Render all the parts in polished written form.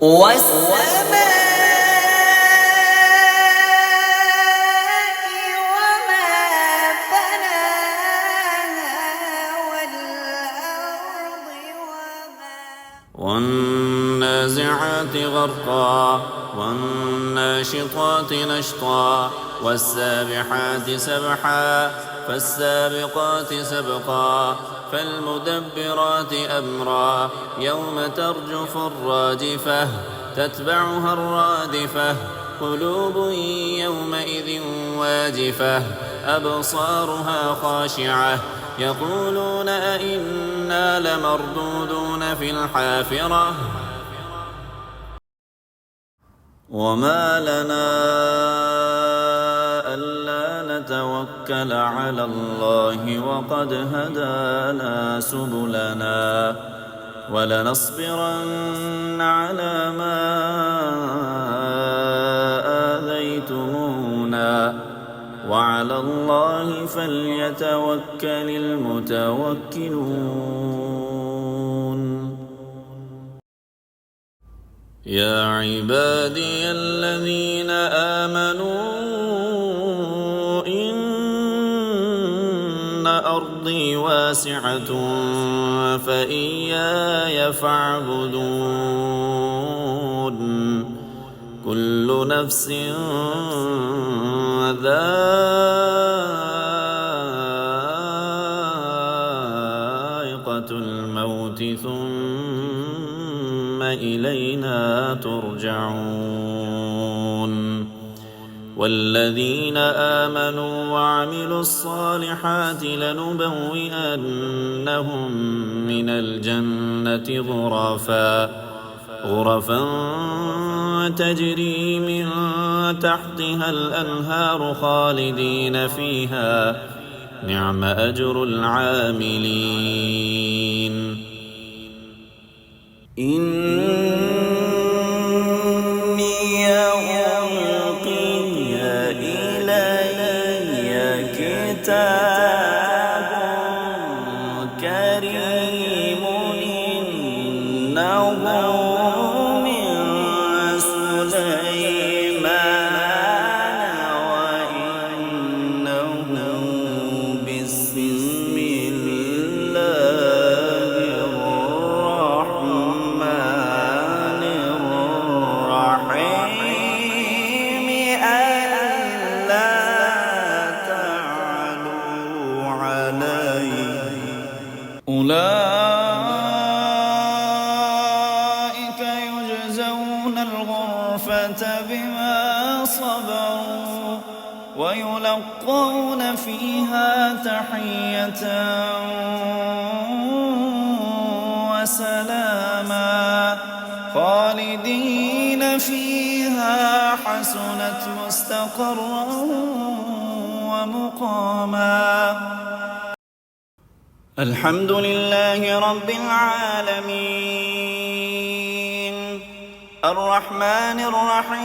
والسماء وما بناها والنازعات غرقا والناشطات نشطا والسابحات سبحا فالسابقات سبقا فالمدبرات أمرا يوم ترجف الراجفة تتبعها الرادفة قلوب يومئذ واجفة أبصارها خاشعة يقولون أئنا لمردودون في الحافرة وما لنا ألا نتوكل على الله وقد هدانا سبلنا ولنصبرن على ما آذيتمونا وعلى الله فليتوكل المتوكلون يا عبادي الذين آمنوا إن أرضي واسعة فإياي فاعبدون كل نفس ذائقة الموت ثم إلينا ترجعون والذين آمنوا وعملوا الصالحات لنبوئنهم من الجنة غرفا تجري من تحتها الأنهار خالدين فيها نعم أجر العاملين إني ألقي إلي كتاب كريم إنه من سليمان وإنه بسم الله الرحمن الرحيم ألا تعلوا علي أولئك يجزون الغرفة بما صبروا ويلقون فيها تحية وسلاما خالدين فيها حسنت مستقرا ومقاما الحمد لله رب العالمين الرحمن الرحيم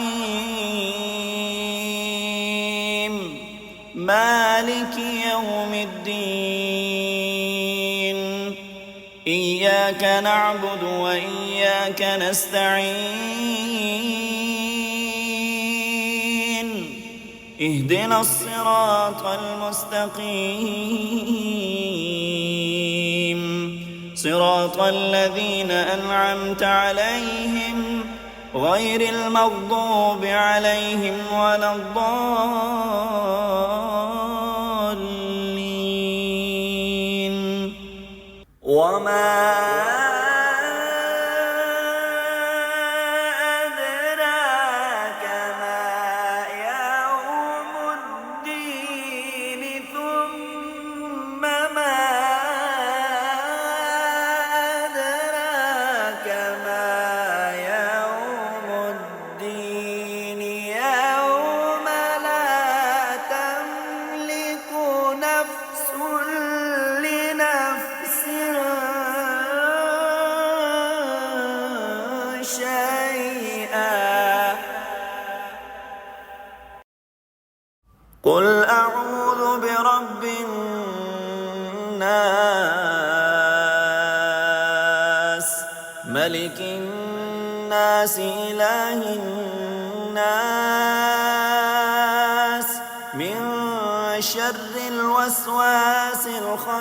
مالك يوم الدين إياك نعبد وإياك نستعين اهدنا الصراط المستقيم صراط الذين أنعمت عليهم غير المغضوب عليهم ولا الضالين وما أدراك ما يوم الدين ثم ما أدراك ما يوم الدين يوم لا تملك نفس لنفس شيئا قل أعوذ برب الناس ملك الناس الناس إله الناس من شر الوسواس الخناس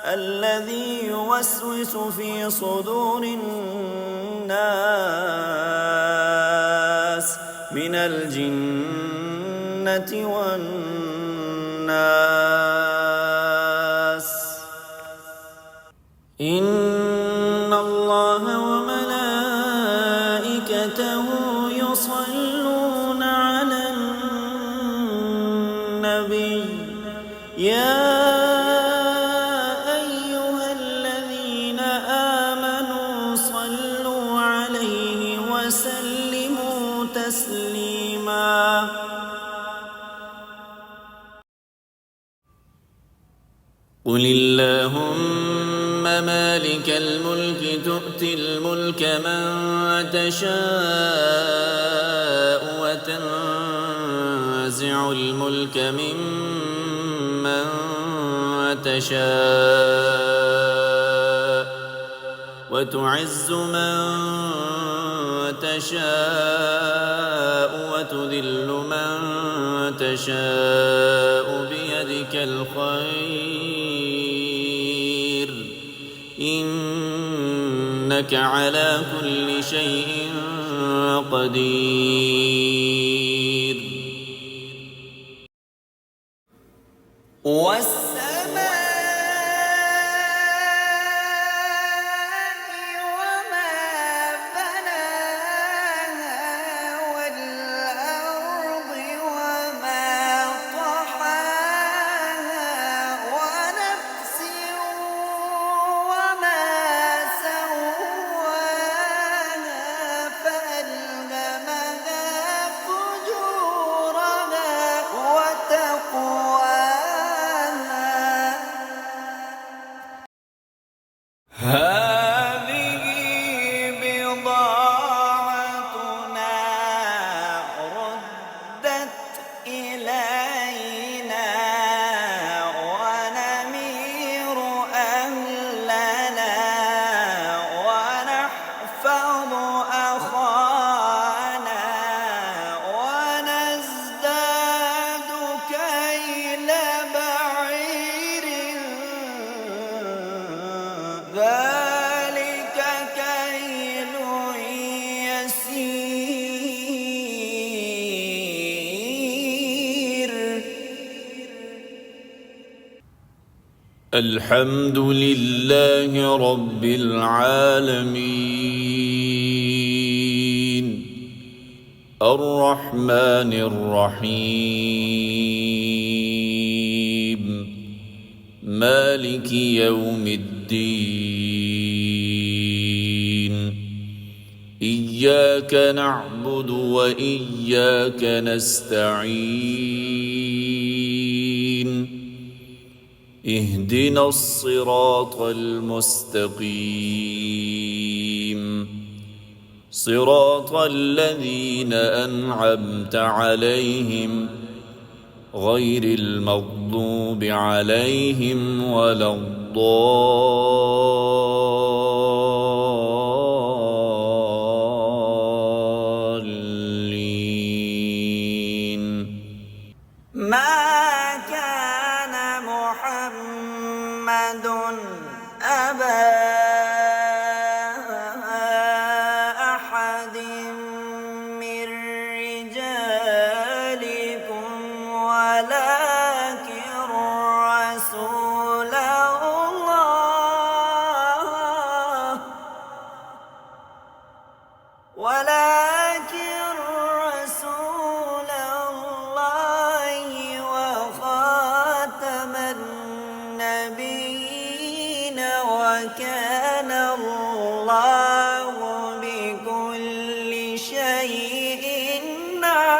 الذي يوسوس في صدور الناس من الجنة والناس. إن الله وملائكته يصلون على النبي يا أيها الذين آمنوا صلوا عليه وسلموا تسليما. قل اللهم مالك الملك تؤتي الملك من تشاء وتنزع الملك ممن تشاء وتعز من تشاء وتذل من تشاء بيدك الخير إنك على كل شيء قدير. هذه بضاعتنا ردت إلينا ونمير أهلنا ونحفظ أخانا ونزداد كيل بعير ذلك كيل يسير. الحمد لله رب العالمين الرحمن الرحيم مالك يوم الدين إياك نعبد وإياك نستعين اهدنا الصراط المستقيم صراط الذين أنعمت عليهم غير المغضوب عليهم ولا الضالين. ما كان محمد أبا أحد من رجالكم ولكن رسول الله وخاتم النبيين وكان الله بكل شيء عليما.